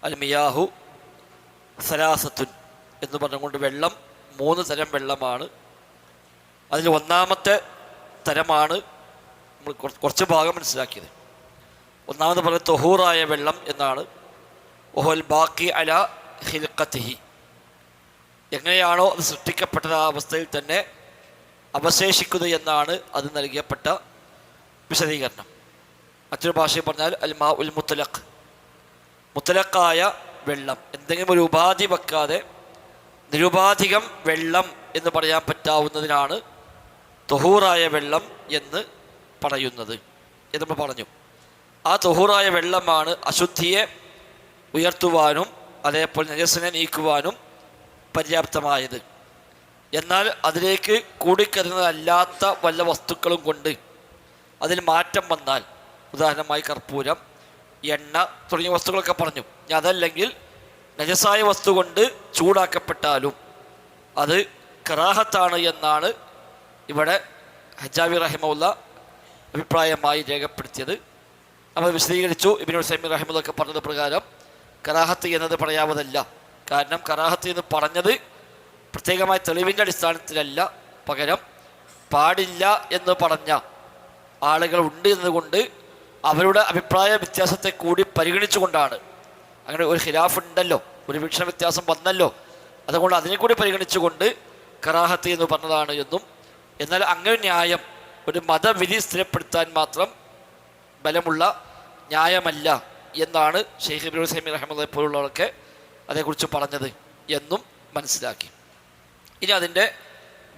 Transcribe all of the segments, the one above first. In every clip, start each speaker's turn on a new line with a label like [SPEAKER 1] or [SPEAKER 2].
[SPEAKER 1] അൽ മിയാഹു സലാസത്തുൻ എന്ന് പറഞ്ഞുകൊണ്ട് വെള്ളം 3 തരം വെള്ളമാണ്. അതിൽ ഒന്നാമത്തെ തരമാണ് നമ്മൾ കുറച്ച് ഭാഗം മനസ്സിലാക്കിയത്. ഒന്നാമത് പറഞ്ഞ തൊഹൂറായ വെള്ളം എന്നാണ്. ഒഹൽ ബാക്കി അല ഹിൽഖത്തിഹി, എങ്ങനെയാണോ അത് സൃഷ്ടിക്കപ്പെട്ടത് ആ അവസ്ഥയിൽ തന്നെ അവശേഷിക്കുന്നത് എന്നാണ് അത് നൽകിയപ്പെട്ട വിശദീകരണം. മറ്റൊരു ഭാഷയിൽ പറഞ്ഞാൽ അൽ മാ ഉൽ മുത്തലഖ്, മുത്തലഖായ വെള്ളം, എന്തെങ്കിലും ഒരു ഉപാധി വെക്കാതെ നിരുപാധികം വെള്ളം എന്ന് പറയാൻ പറ്റാവുന്നതിനാണ് തൊഹൂറായ വെള്ളം എന്ന് പറയുന്നത് എന്ന് നമ്മൾ പറഞ്ഞു. ആ തൊഹൂറായ വെള്ളമാണ് അശുദ്ധിയെ ഉയർത്തുവാനും അതേപോലെ നജസ്സിനെ നീക്കുവാനും പര്യാപ്തമായത്. എന്നാൽ അതിലേക്ക് കൂടിക്കരുന്നതല്ലാത്ത വല്ല വസ്തുക്കളും കൊണ്ട് അതിൽ മാറ്റം വന്നാൽ, ഉദാഹരണമായി കർപ്പൂരം, എണ്ണ തുടങ്ങിയ വസ്തുക്കളൊക്കെ പറഞ്ഞു. അതല്ലെങ്കിൽ നജസായ വസ്തു കൊണ്ട് ചൂടാക്കപ്പെട്ടാലും അത് കറാഹത്താണ് എന്നാണ് ഇവിടെ ഹജ്ജാബി റഹിമഹുല്ല അഭിപ്രായമായി രേഖപ്പെടുത്തിയത്. നമ്മൾ വിശദീകരിച്ചു. ഇബ്നു ഉസൈമീൻ റഹിമഹുല്ലൊക്കെ പറഞ്ഞത് പ്രകാരം കറാഹത്ത് എന്നത് പറയാവതല്ല. കാരണം കറാഹത്ത് എന്ന് പറഞ്ഞത് പ്രത്യേകമായ തെളിവിൻ്റെ അടിസ്ഥാനത്തിലല്ല, പകരം പാടില്ല എന്ന് പറഞ്ഞ ആളുകൾ ഉണ്ട് എന്നതുകൊണ്ട് അവരുടെ അഭിപ്രായ വ്യത്യാസത്തെ കൂടി പരിഗണിച്ചുകൊണ്ടാണ്. അങ്ങനെ ഒരു ഖിലാഫ് ഉണ്ടല്ലോ, ഒരു വീക്ഷണ വ്യത്യാസം വന്നല്ലോ, അതുകൊണ്ട് അതിനെ കൂടി പരിഗണിച്ചുകൊണ്ട് കറാഹത്ത് എന്ന് പറഞ്ഞതാണ് എന്നും, എന്നാൽ അങ്ങനെ ന്യായം ഒരു മതവിധി സ്ഥിരപ്പെടുത്താൻ മാത്രം ബലമുള്ള ന്യായമല്ല എന്നാണ് ഷെയ്ഖ് ഇബ്നു ഉസൈമീൻ റഹിമഹുല്ലാഹി പോലുള്ളവരൊക്കെ അതേക്കുറിച്ച് പറഞ്ഞത് എന്നും മനസ്സിലാക്കി. ഇനി അതിൻ്റെ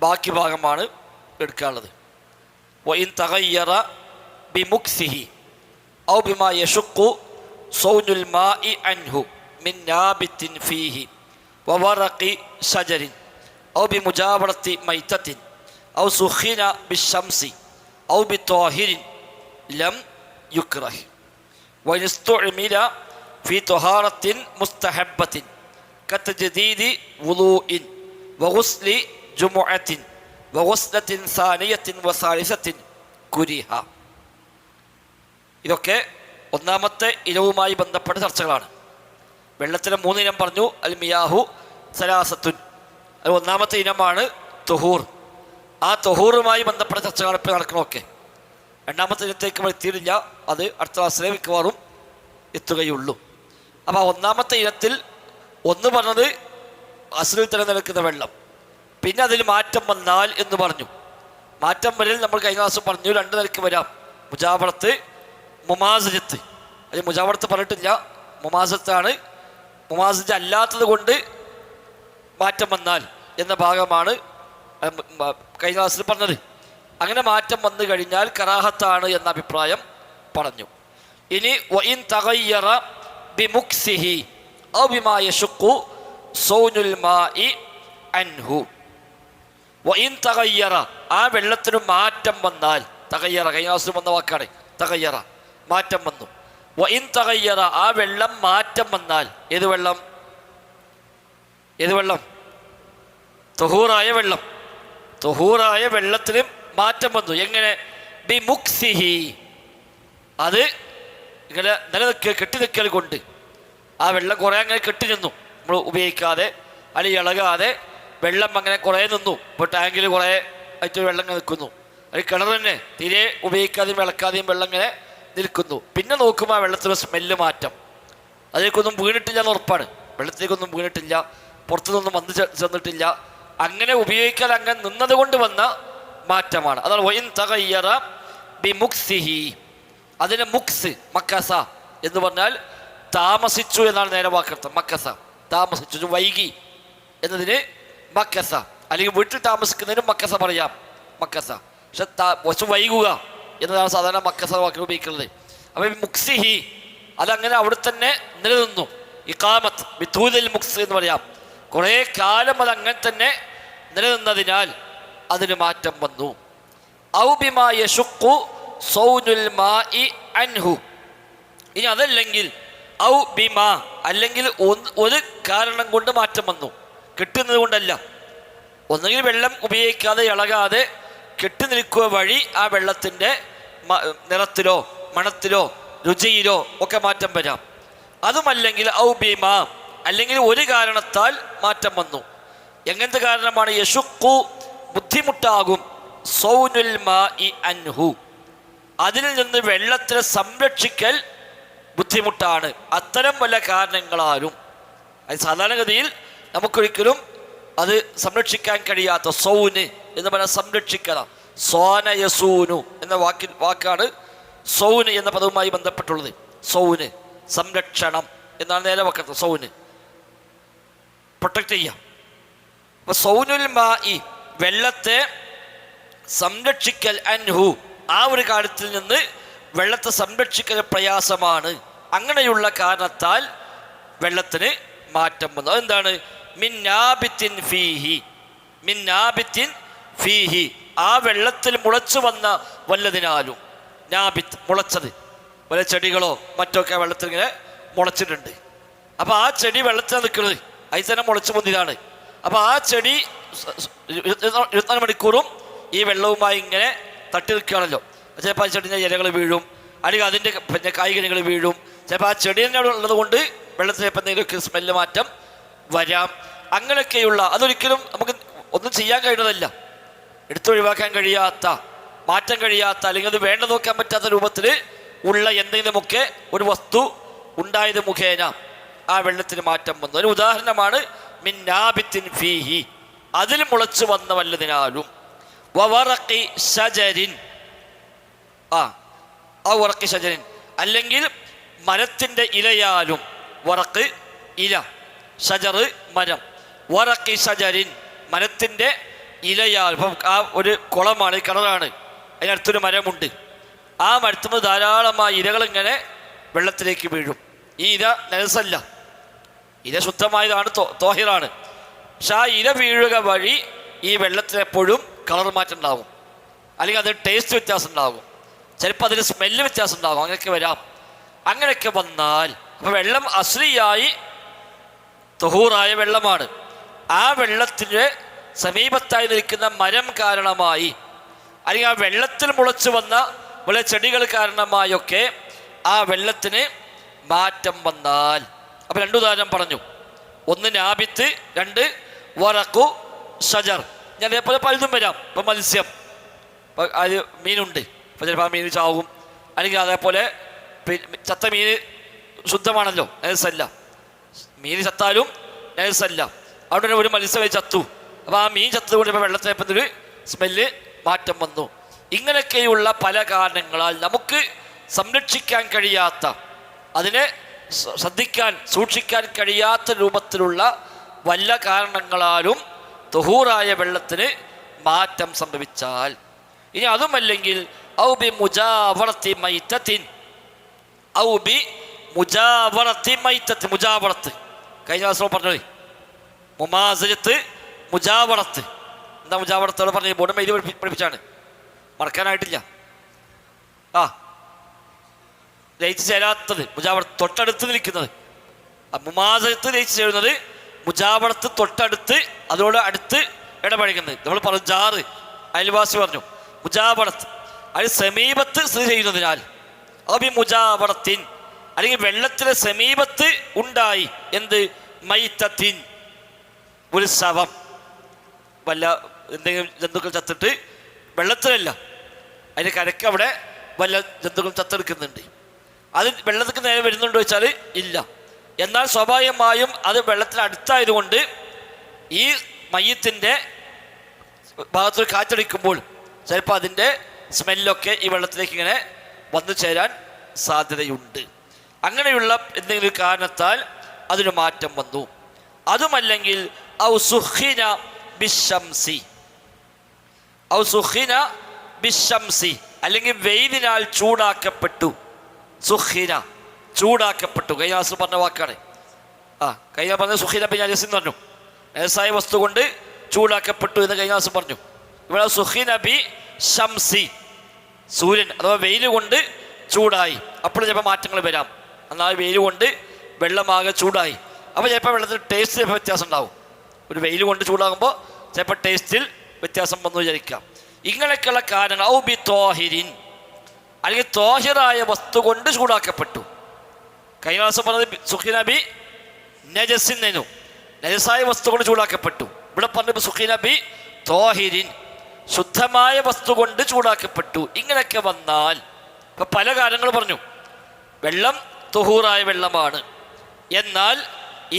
[SPEAKER 1] ബാക്കി ഭാഗമാണ് എടുക്കാനുള്ളത്. വഇൻ തഗയ്യറ ബിമുക്സിഹി ഔ ബിമാ യശുഖു സൗനുൽ മാഇ അൻഹു മിൻ നാബിത്തിൻ ഫീഹി വവറഖി ഷജരിൻ ഔ ബിമുജാവറത്തി മൈതത്തിൻ ഔ സുഖിന ബിശംസി ഔ ബിത്വാഹിരിൻ ലം യുക്റഹ് വഇൻ ഇസ്തുഅമില ഫീ ത്വഹാറത്തിൻ മുസ്തഹബ്ബത്തിൻ കതജ്ദീദി വുളൂഇൻ വഗുസ്ലി ജുമുഅത്തിൻ വഗുസ്ലത്തിൻ സാനിയത്തിൻ വസാലിസത്തിൻ കുരിഹ. ഇതൊക്കെ ഒന്നാമത്തെ ഇനവുമായി ബന്ധപ്പെട്ട ചർച്ചകളാണ്. വെള്ളത്തിലെ 3 ഇനം പറഞ്ഞു. അൽ മിയാഹു സലാസത്തുൻ, അത് ഒന്നാമത്തെ ഇനമാണ് തൊഹൂർ. ആ തൊഹൂറുമായി ബന്ധപ്പെട്ട ചർച്ചകളാണ് ഇപ്പോൾ നടക്കണമൊക്കെ. രണ്ടാമത്തെ ഇനത്തേക്ക് എത്തിയിട്ടില്ല, അത് അടുത്ത ക്ലാസ്സിലെ മിക്കവാറും എത്തുകയുള്ളൂ. അപ്പോൾ ഒന്നാമത്തെ ഇനത്തിൽ ഒന്ന് പറഞ്ഞത് അസ്ലിൽ തന്നെ നിൽക്കുന്ന വെള്ളം, പിന്നെ അതിൽ മാറ്റം വന്നാൽ എന്ന് പറഞ്ഞു. മാറ്റം വരൽ നമ്മൾ കഴിഞ്ഞ ദിവസം പറഞ്ഞു 2 നിലയ്ക്ക് വരാം. മുജാവറത്ത്, മുമാസജത്ത്. അത് മുജാവറത്ത് പറഞ്ഞിട്ടില്ല, മുമാസത്താണ്. മുമാസജ് അല്ലാത്തത് കൊണ്ട് മാറ്റം വന്നാൽ എന്ന ഭാഗമാണ് കഴിഞ്ഞ ക്ലാസ്സിൽ പറഞ്ഞത്. അങ്ങനെ മാറ്റം വന്നു കഴിഞ്ഞാൽ കറാഹത്താണ് എന്ന അഭിപ്രായം പറഞ്ഞു. ഇനി വഇൻ തഗയ്യറ ബിമുക്സിഹി ഔ ബിമാ യശുഖു സൗനുൽ മാഇ അൻഹു. വഇൻ തഗയ്യറ, ആ വെള്ളത്തിന് മാറ്റം വന്നാൽ, തഗയ്യറ കഴിഞ്ഞ ദിവസം വന്ന വാക്കാണ് തഗയ്യറ, മാറ്റം വന്നു. വഇൻ തഗയ്യറ, ആ വെള്ളം മാറ്റം വന്നാൽ, ഏത് വെള്ളം? ഏത് വെള്ളം? തൊഹൂറായ വെള്ളം. തൊഹൂറായ വെള്ളത്തിന് മാറ്റം വന്നു. എങ്ങനെ? ബിമുക്സിഹി, അത് ഇങ്ങനെ നിലനിൽക്കൽ, കെട്ടി നിൽക്കൽ കൊണ്ട് ആ വെള്ളം കുറേ അങ്ങനെ കെട്ടി നിന്നു, നമ്മൾ ഉപയോഗിക്കാതെ അല്ലെങ്കിൽ ഇളകാതെ വെള്ളം അങ്ങനെ കുറേ നിന്നു. ഇപ്പോൾ ടാങ്കിൽ കുറേ ആയിട്ട് വെള്ളം നിൽക്കുന്നു, അത് കിണർ തന്നെ തീരെ ഉപയോഗിക്കാതെയും ഇളക്കാതെയും വെള്ളം ഇങ്ങനെ നിൽക്കുന്നു. പിന്നെ നോക്കുമ്പോൾ ആ വെള്ളത്തിൻ്റെ സ്മെല്ല് മാറ്റം, അതിലേക്കൊന്നും വീണിട്ടില്ല എന്ന് ഉറപ്പാണ്. വെള്ളത്തിലേക്കൊന്നും വീണിട്ടില്ല, പുറത്തുനിന്നൊന്നും വന്ന് ചെന്നിട്ടില്ല. അങ്ങനെ ഉപയോഗിക്കാൻ അങ്ങനെ നിന്നത് കൊണ്ട് വന്ന മാറ്റമാണ്. അതാണ് വഇൻ തഗയ്യറ ബിമുക്സിഹി. അതിന് മുക്സ്, മക്കസ എന്ന് പറഞ്ഞാൽ താമസിച്ചു എന്നാണ് നേരെ വാക്കർത്ഥം. മക്കസ താമസിച്ചു, വൈകി എന്നതിന് മക്കസ. അല്ലെങ്കിൽ വീട്ടിൽ താമസിക്കുന്നതിന് മക്കസ പറയാം, മക്കസ. പക്ഷെ കുറച്ച് വൈകുക എന്നതാണ് സാധാരണ മക്കസ വാക്കിൽ ഉപയോഗിക്കുന്നത്. അപ്പം മുക്സിഹി, അതങ്ങനെ അവിടെ തന്നെ നിലനിന്നു. ഇഖാമത്ത് ബിതൂലിൽ മുക്സ് എന്ന് പറയാം. കുറേ കാലം അതങ്ങനെ തന്നെ നിലനിന്നതിനാൽ അതിന് മാറ്റം വന്നു. ഔ ബിമാ യശുഖു സൗനുൽ മാഇ അൻഹു. ഇനി അതല്ലെങ്കിൽ ഔ ബിമാ, അല്ലെങ്കിൽ ഒരു കാരണം കൊണ്ട് മാറ്റം വന്നു, കെട്ടുന്നത് കൊണ്ടല്ല. ഒന്നുകിൽ വെള്ളം ഉപയോഗിക്കാതെ ഇളകാതെ കെട്ടി നിൽക്കുക വഴി ആ വെള്ളത്തിൻ്റെ നിറത്തിലോ മണത്തിലോ രുചിയിലോ ഒക്കെ മാറ്റം വരാം. അതുമല്ലെങ്കിൽ ഔ ബിമ, അല്ലെങ്കിൽ ഒരു കാരണത്താൽ മാറ്റം വന്നു. എങ്ങനത്തെ കാരണമാണ്? യശുക്കു, ബുദ്ധിമുട്ടാകും, സൗനുൽ മാഇ അൻഹു, അതിൽ നിന്ന് വെള്ളത്തിനെ സംരക്ഷിക്കൽ ബുദ്ധിമുട്ടാണ്. അത്തരം വല്ല കാരണങ്ങളാലും, അത് സാധാരണഗതിയിൽ നമുക്കൊരിക്കലും അത് സംരക്ഷിക്കാൻ കഴിയാത്ത, സൗന് എന്ന് പറഞ്ഞാൽ സംരക്ഷിക്കണം. സോന യസൂനു എന്ന വാക്കാണ് സൗന് എന്ന പദവുമായി ബന്ധപ്പെട്ടുള്ളത്. സൗന് സംരക്ഷണം എന്നാണ് നേരെ വാക്കത്ത്. സൗന് പ്രൊട്ടക്റ്റ് ചെയ്യാം. അപ്പൊ സൗനുൽ മാഇ വെള്ളത്തെ സംരക്ഷിക്കൽ അൻഹു, ആ ഒരു കാര്യത്തിൽ നിന്ന് വെള്ളത്തെ സംരക്ഷിക്കൽ പ്രയാസമാണ്. അങ്ങനെയുള്ള കാരണത്താൽ വെള്ളത്തിന് മാറ്റം വന്നു. അതെന്താണ്? മിന്നാബിത്തിൻ ഫീഹി, മിന്നാബിത്തിൻ ഫീഹി, ആ വെള്ളത്തിൽ മുളച്ചു വന്ന വല്ലതിനാലും. നാബിത്ത് മുളച്ചത്, വല്ല ചെടികളോ മറ്റൊക്കെ വെള്ളത്തിൽ ഇങ്ങനെ മുളച്ചിട്ടുണ്ട്. അപ്പോൾ ആ ചെടി വെള്ളത്തിൽ നിൽക്കുന്നത് അതിൽ തന്നെ മുളച്ചു വന്നതാണ്. അപ്പോൾ ആ ചെടി 24 മണിക്കൂറും ഈ വെള്ളവുമായി ഇങ്ങനെ തട്ടി നിൽക്കുകയാണല്ലോ. ചിലപ്പോൾ ആ ചെടിൻ്റെ ഇലകൾ വീഴും, അല്ലെങ്കിൽ അതിൻ്റെ പിന്നെ കായ്കനികൾ വീഴും. ചിലപ്പോൾ ആ ചെടി തന്നെ ഉള്ളത് കൊണ്ട് വെള്ളത്തിൽ ചിലപ്പോൾ എന്തെങ്കിലുമൊക്കെ സ്മെല്ല് മാറ്റം വരാം. അങ്ങനെയൊക്കെയുള്ള, അതൊരിക്കലും നമുക്ക് ഒന്നും ചെയ്യാൻ കഴിയുന്നതല്ല, എടുത്തൊഴിവാക്കാൻ കഴിയാത്ത, മാറ്റാൻ കഴിയാത്ത, അല്ലെങ്കിൽ അത് വേണ്ട നോക്കാൻ പറ്റാത്ത രൂപത്തിൽ ഉള്ള എന്തെങ്കിലുമൊക്കെ ഒരു വസ്തു ഉണ്ടായത് മുഖേന ആ വെള്ളത്തിന് മാറ്റം വന്നു. ഒരു ഉദാഹരണമാണ് മിന്നാബിത്തിൻ ഫീഹി, അതിൽ മുളച്ചു വന്ന വല്ലതിനാലും. വവറഖി ഷജരിൻ, വറഖി ഷജരിൻ, അല്ലെങ്കിൽ മരത്തിൻ്റെ ഇലയാലും. വറഖ് ഇല, ഷജർ മരം. വറഖി ഷജരിൻ മരത്തിൻ്റെ ഇലയാൽ. ഇപ്പം ആ ഒരു കുളമാണ്, കിണറാണ്, അതിനടുത്തൊരു മരമുണ്ട്. ആ മരത്തുമ്പോൾ ധാരാളമായ ഇലകളിങ്ങനെ വെള്ളത്തിലേക്ക് വീഴും. ഈ ഇല നജസല്ല, ഇല ശുദ്ധമായതാണ്, തോഹിറാണ്. പക്ഷെ ആ ഇല വീഴുക വഴി ഈ വെള്ളത്തിനെപ്പോഴും കളർ മാറ്റം ഉണ്ടാകും, അല്ലെങ്കിൽ അതിന് ടേസ്റ്റ് വ്യത്യാസം ഉണ്ടാകും, ചിലപ്പോൾ അതിന് സ്മെല്ല് വ്യത്യാസം ഉണ്ടാകും. അങ്ങനെയൊക്കെ വരാം. അങ്ങനെയൊക്കെ വന്നാൽ അപ്പോൾ വെള്ളം അസ്ലിയായി തൊഹൂറായ വെള്ളമാണ്. ആ വെള്ളത്തിൻ്റെ സമീപത്തായി നിൽക്കുന്ന മരം കാരണമായി, അല്ലെങ്കിൽ ആ വെള്ളത്തിൽ മുളച്ചു വന്ന പല ചെടികൾ കാരണമായൊക്കെ ആ വെള്ളത്തിന് മാറ്റം വന്നാൽ. അപ്പോൾ 2 ഉദാഹരണം പറഞ്ഞു. ഒന്ന് നാബിത്ത്, 2 വറഖു ഷജർ. ഞാൻ അതേപോലെ പലതും വരാം. ഇപ്പം മത്സ്യം, ഇപ്പം അത് മീനുണ്ട്, അപ്പോൾ ചിലപ്പോൾ ആ മീൻ ചാവും. അല്ലെങ്കിൽ അതേപോലെ ചത്ത മീൻ ശുദ്ധമാണല്ലോ, നജസല്ല. മീൻ ചത്താലും നജസല്ല. അവിടെ ഒരു മത്സ്യം ചത്തു, അപ്പോൾ ആ മീൻ ചത്തത് കൊണ്ട് ഇപ്പോൾ വെള്ളത്തിനെപ്പം ഒരു സ്മെല്ല് മാറ്റം വന്നു. ഇങ്ങനെയൊക്കെയുള്ള പല കാരണങ്ങളാൽ നമുക്ക് സംരക്ഷിക്കാൻ കഴിയാത്ത, അതിനെ ശ്രദ്ധിക്കാൻ സൂക്ഷിക്കാൻ കഴിയാത്ത രൂപത്തിലുള്ള വല്ല കാരണങ്ങളാലും തുഹൂറായ വെള്ളത്തിന് മാറ്റം സംഭവിച്ചാൽ. ഇനി അതുമല്ലെങ്കിൽ ഔ ബി മുജാവറത്തി മൈത്തത്തിൻ, ഔ ബി മുജാവറത്തി മൈത്തത്ത്. മുജാവറത്ത് കഴിഞ്ഞ ദിവസം പറഞ്ഞത് മുമാസജത്ത്, മുജാവറത്ത്. എന്താ മുജാവറത്തോട് പറഞ്ഞ ബോർഡ് മെയിൽ പഠിപ്പിച്ചാണ്, മറക്കാനായിട്ടില്ല. ലയിച്ച് ചേരാത്തത് മുജാവറത്ത്, തൊട്ടടുത്ത് നിൽക്കുന്നത്. മുമാസജത്ത് ലയിച്ച് ചേരുന്നത്, മുജാവറത്ത് തൊട്ടടുത്ത്, അതോട് അടുത്ത് ഇടപഴകുന്നത്. നമ്മൾ പറഞ്ഞു ജാറ്, അയൽവാസി പറഞ്ഞു. മുജാവറത്ത് അത് സമീപത്ത് സ്ഥിതി ചെയ്യുന്നതിനാൽ. അബി മുജാവറത്തിൻ, അല്ലെങ്കിൽ വെള്ളത്തിലെ സമീപത്ത് ഉണ്ടായി എന്ത്? മൈത്തത്തിൻ, ഒരു ശവം, വല്ല എന്തെങ്കിലും ജന്തുക്കൾ ചത്തിട്ട് വെള്ളത്തിലല്ല, അതിൻ്റെ കരയ്ക്ക് അവിടെ വല്ല ജന്തുക്കൾ ചത്തെടുക്കുന്നുണ്ട്. അത് വെള്ളത്തിൽ നേരെ വരുന്നുണ്ടോ വെച്ചാൽ ഇല്ല. എന്നാൽ സ്വാഭാവികമായും അത് വെള്ളത്തിനടുത്തായതുകൊണ്ട് ഈ മയ്യത്തിൻ്റെ ഭാഗത്തൊരു കാറ്റടിക്കുമ്പോൾ ചിലപ്പോൾ അതിൻ്റെ സ്മെല്ലൊക്കെ ഈ വെള്ളത്തിലേക്ക് ഇങ്ങനെ വന്നു ചേരാൻ സാധ്യതയുണ്ട്. അങ്ങനെയുള്ള എന്തെങ്കിലും കാരണത്താൽ അതിന് മാറ്റം വന്നു. അതുമല്ലെങ്കിൽ ഔ സുഖിന ബിശംസി, ഔ സുഖിന ബിശംസി, അല്ലെങ്കിൽ വെയിലിനാൽ ചൂടാക്കപ്പെട്ടു. സുഖിന ചൂടാക്കപ്പെട്ടു, കഴിഞ്ഞ ദിവസം പറഞ്ഞ വാക്കാണ്. കഴിഞ്ഞ പറഞ്ഞ സുഖിന ബി നജസ് എന്ന് പറഞ്ഞു, നജസായ വസ്തു കൊണ്ട് ചൂടാക്കപ്പെട്ടു എന്ന് കഴിഞ്ഞ ദിവസം പറഞ്ഞു. ഇവിടെ സുഖിന ബി ശംസി, സൂര്യൻ അഥവാ വെയിൽ കൊണ്ട് ചൂടായി. അപ്പോൾ ചിലപ്പോൾ മാറ്റങ്ങൾ വരാം. എന്നാൽ വെയിൽ കൊണ്ട് വെള്ളമാകെ ചൂടായി, അപ്പോൾ ചിലപ്പോൾ വെള്ളത്തിൽ ടേസ്റ്റ് ചിലപ്പോൾ വ്യത്യാസം ഉണ്ടാവും. ഒരു വെയിൽ കൊണ്ട് ചൂടാകുമ്പോൾ ചിലപ്പോൾ ടേസ്റ്റിൽ വ്യത്യാസം വന്നു വിചാരിക്കാം. ഇങ്ങനെയൊക്കെയുള്ള കാരണങ്ങൾ. ഔ ബി തോഹിരിൻ, അല്ലെങ്കിൽ തോഹിറായ വസ്തു കൊണ്ട് ചൂടാക്കപ്പെട്ടു. കഴിഞ്ഞ ദിവസം പറഞ്ഞത് സുഖിനബി നജസിന്നു, നജസായ വസ്തു കൊണ്ട് ചൂടാക്കപ്പെട്ടു. ഇവിടെ പറഞ്ഞപ്പോൾ സുഖിനബി തോഹിരിൻ, ശുദ്ധമായ വസ്തു കൊണ്ട് ചൂടാക്കപ്പെട്ടു. ഇങ്ങനെയൊക്കെ വന്നാൽ ഇപ്പം പല കാര്യങ്ങൾ പറഞ്ഞു. വെള്ളം തുഹൂറായ വെള്ളമാണ്, എന്നാൽ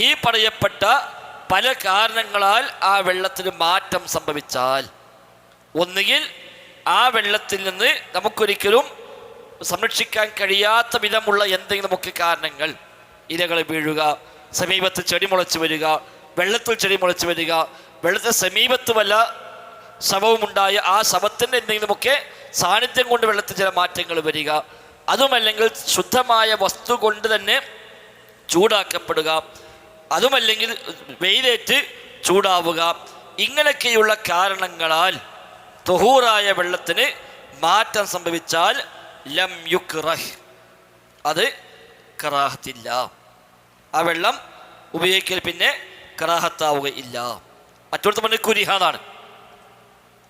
[SPEAKER 1] ഈ പറയപ്പെട്ട പല കാരണങ്ങളാൽ ആ വെള്ളത്തിന് മാറ്റം സംഭവിച്ചാൽ, ഒന്നുകിൽ ആ വെള്ളത്തിൽ നിന്ന് നമുക്കൊരിക്കലും സംരക്ഷിക്കാൻ കഴിയാത്ത വിധമുള്ള എന്തെങ്കിലും നമുക്ക് കാരണങ്ങൾ, ഇലകൾ വീഴുക, സമീപത്ത് ചെടി മുളച്ച് വരിക, വെള്ളത്തിൽ ചെടി മുളച്ച് വരിക, വെള്ളത്തിന് സമീപത്ത് വല്ല ശവവുമുണ്ടായ ആ ശവത്തിൻ്റെ എന്തെങ്കിലുമൊക്കെ സാന്നിധ്യം കൊണ്ട് വെള്ളത്തിൽ ചില മാറ്റങ്ങൾ വരിക, അതുമല്ലെങ്കിൽ ശുദ്ധമായ വസ്തു കൊണ്ട് തന്നെ ചൂടാക്കപ്പെടുക, അതുമല്ലെങ്കിൽ വെയിലേറ്റ് ചൂടാവുക, ഇങ്ങനെയൊക്കെയുള്ള കാരണങ്ങളാൽ തുഹൂറായ വെള്ളത്തിന് മാറ്റം സംഭവിച്ചാൽ ലം യുക്റഹ്, അത് കറാഹത്തില്ല. ആ വെള്ളം ഉപയോഗിക്കൽ പിന്നെ കറാഹത്താവുകയില്ല. മറ്റൊരു പറഞ്ഞ കുരിഹ എന്നാണ്.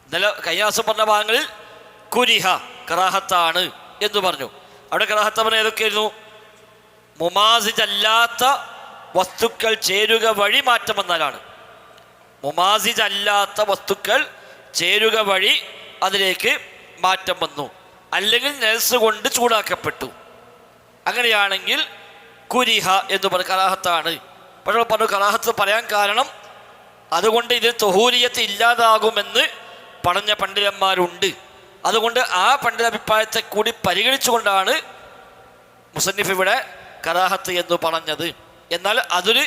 [SPEAKER 1] ഇന്നലെ കയ്യാസം പറഞ്ഞ ഭാഗങ്ങളിൽ കുരിഹ കറാഹത്താണ് എന്ന് പറഞ്ഞു. അവിടെ കറാഹത്ത പറഞ്ഞ ഏതൊക്കെയായിരുന്നു? മുമാസിജ് അല്ലാത്ത വസ്തുക്കൾ ചേരുക വഴി മാറ്റം വന്നാലാണ്. മുമാസിജ് അല്ലാത്ത വസ്തുക്കൾ ചേരുക വഴി അതിലേക്ക് മാറ്റം വന്നു, അല്ലെങ്കിൽ നെൽസ് കൊണ്ട് ചൂടാക്കപ്പെട്ടു. അങ്ങനെയാണെങ്കിൽ കുരിഹ എന്ന് പറഞ്ഞ കറാഹത്താണ്. പക്ഷേ പറഞ്ഞു കറാഹത്ത് പറയാൻ കാരണം അതുകൊണ്ട് ഇതിൽ തുഹൂരിയത്ത് ഇല്ലാതാകുമെന്ന് പറഞ്ഞ പണ്ഡിതന്മാരുണ്ട്. അതുകൊണ്ട് ആ പണ്ഡിത അഭിപ്രായത്തെ കൂടി പരിഗണിച്ചുകൊണ്ടാണ് മുസന്നിഫ് ഇവിടെ കറാഹത്ത് എന്ന് പറഞ്ഞത്. എന്നാൽ അതൊരു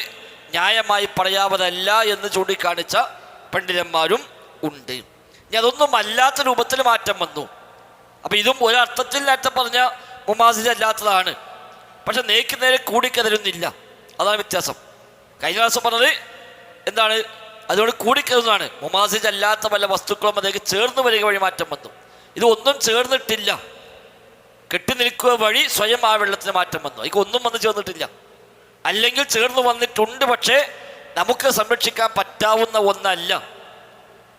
[SPEAKER 1] ന്യായമായി പറയാവതല്ല എന്ന് ചൂണ്ടിക്കാണിച്ച പണ്ഡിതന്മാരും ഉണ്ട്. ഇനി അതൊന്നും അല്ലാത്ത രൂപത്തിൽ മാറ്റം വന്നു. അപ്പം ഇതും ഒരർത്ഥത്തിൽ നേരത്തെ പറഞ്ഞ മുമാസിജ് അല്ലാത്തതാണ്, പക്ഷെ നേക്ക് നേരെ കൂടിക്കതരുന്നില്ല. അതാണ് വ്യത്യാസം. കഴിഞ്ഞ ദിവസം പറഞ്ഞത് എന്താണ്? അതുകൊണ്ട് കൂടിക്കരുതാണ്. മുമാസിജ് അല്ലാത്ത വല്ല വസ്തുക്കളും അതിലേക്ക് ചേർന്ന് വരിക വഴി മാറ്റം വന്നു. ഇത് ഒന്നും ചേർന്നിട്ടില്ല, കെട്ടി നിൽക്കുക വഴി സ്വയം ആ വെള്ളത്തിന് മാറ്റം വന്നു. അതിക്ക് ഒന്നും വന്ന് ചേർന്നിട്ടില്ല. അല്ലെങ്കിൽ ചേർന്ന് വന്നിട്ടുണ്ട്, പക്ഷേ നമുക്ക് സംരക്ഷിക്കാൻ പറ്റാവുന്ന ഒന്നല്ല.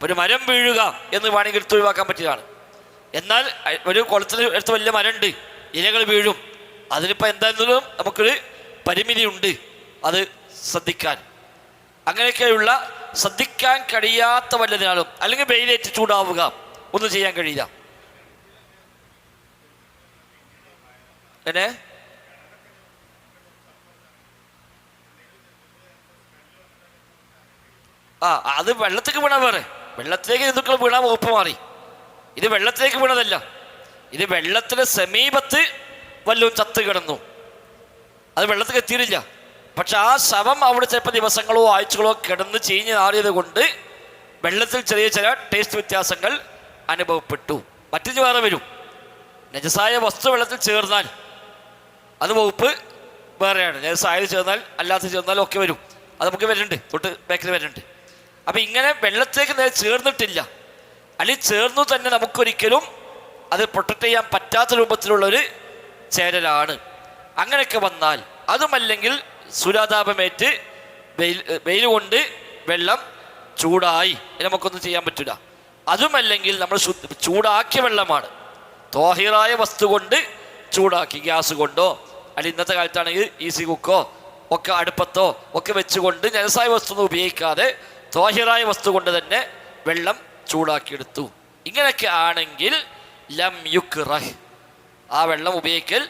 [SPEAKER 1] ഒരു മരം വീഴുക എന്ന് വേണമെങ്കിൽ എടുത്ത് ഒഴിവാക്കാൻ പറ്റിയതാണ്. എന്നാൽ ഒരു കുളത്തിൽ എടുത്ത് വലിയ മരമുണ്ട്, ഇലകൾ വീഴും. അതിനിപ്പോൾ എന്തായാലും നമുക്കൊരു പരിമിതിയുണ്ട് അത് ശ്രദ്ധിക്കാൻ. അങ്ങനെയൊക്കെയുള്ള ശ്രദ്ധിക്കാൻ കഴിയാത്ത വല്ലതിനാലും, അല്ലെങ്കിൽ വെയിലേറ്റ് ചൂടാവുക, ഒന്നും ചെയ്യാൻ കഴിയില്ല. എന്നെ അത് വെള്ളത്തേക്ക് വീണാൽ വേറെ, വെള്ളത്തിലേക്ക് ജന്തുക്കൾ വീണാൽ വകുപ്പ് മാറി. ഇത് വെള്ളത്തിലേക്ക് വീണതല്ല, ഇത് വെള്ളത്തിന് സമീപത്ത് വല്ലതും ചത്ത് കിടന്നു, അത് വെള്ളത്തിൽ എത്തിയിട്ടില്ല. പക്ഷെ ആ ശവം അവിടെ ചിലപ്പോൾ ദിവസങ്ങളോ ആഴ്ചകളോ കിടന്ന് ചീഞ്ഞ് നാറിയത് കൊണ്ട് വെള്ളത്തിൽ ചെറിയ ചില ടേസ്റ്റ് വ്യത്യാസങ്ങൾ അനുഭവപ്പെട്ടു. മറ്റൊരു വേറെ വരും. നജസായ വസ്തു വെള്ളത്തിൽ ചേർന്നാൽ അത് വകുപ്പ് വേറെയാണ്. നജസായത് ചേർന്നാൽ അല്ലാത്ത ചേർന്നാലും ഒക്കെ വരും. അത് നമുക്ക് വരുന്നുണ്ട്, തൊട്ട് ബാക്കിൽ വരുന്നുണ്ട്. അപ്പം ഇങ്ങനെ വെള്ളത്തിലേക്ക് നേരെ ചേർന്നിട്ടില്ല, അല്ലെങ്കിൽ ചേർന്നു തന്നെ നമുക്കൊരിക്കലും അത് പ്രൊട്ടക്റ്റ് ചെയ്യാൻ പറ്റാത്ത രൂപത്തിലുള്ളൊരു ചേരലാണ്. അങ്ങനെയൊക്കെ വന്നാൽ, അതുമല്ലെങ്കിൽ സൂര്യാതാപമേറ്റ് വെയിൽ കൊണ്ട് വെള്ളം ചൂടായി, നമുക്കൊന്നും ചെയ്യാൻ പറ്റില്ല. അതുമല്ലെങ്കിൽ നമ്മൾ ചൂടാക്കിയ വെള്ളമാണ്, തോഹിറായ വസ്തു കൊണ്ട് ചൂടാക്കി, ഗ്യാസ് കൊണ്ടോ അല്ലെങ്കിൽ ഇന്നത്തെ കാലത്താണെങ്കിൽ ഈസി കുക്കോ ഒക്കെ അടുപ്പത്തോ ഒക്കെ വെച്ചുകൊണ്ട് നജസായ വസ്തു ഉപയോഗിക്കാതെ തോഹിറായ വസ്തു കൊണ്ട് തന്നെ വെള്ളം ചൂടാക്കിയെടുത്തു. ഇങ്ങനെയൊക്കെ ആണെങ്കിൽ ലം യുക്റഹ്, ആ വെള്ളം ഉപയോഗിക്കൽ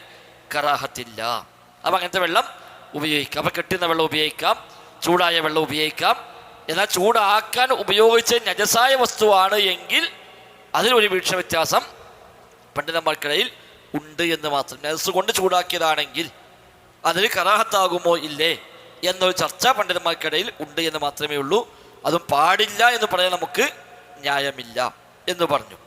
[SPEAKER 1] കറാഹത്തില്ല. അപ്പം അങ്ങനത്തെ വെള്ളം ഉപയോഗിക്കാം. അപ്പം കെട്ടുന്ന വെള്ളം ഉപയോഗിക്കാം, ചൂടായ വെള്ളം ഉപയോഗിക്കാം. എന്നാൽ ചൂടാക്കാൻ ഉപയോഗിച്ച നജസായ വസ്തുവാണ് എങ്കിൽ അതിനൊരു വീക്ഷണ വ്യത്യാസം പണ്ഡിതന്മാർക്കിടയിൽ ഉണ്ട് എന്ന് മാത്രം. നജസ് കൊണ്ട് ചൂടാക്കിയതാണെങ്കിൽ അതിന് കറാഹത്താകുമോ ഇല്ലേ എന്നൊരു ചർച്ച പണ്ഡിതന്മാർക്കിടയിൽ ഉണ്ട് എന്ന് മാത്രമേ ഉള്ളൂ. അതും പാടില്ല എന്ന് പറയാൻ നമുക്ക് ന്യായമില്ല എന്ന് പറഞ്ഞു.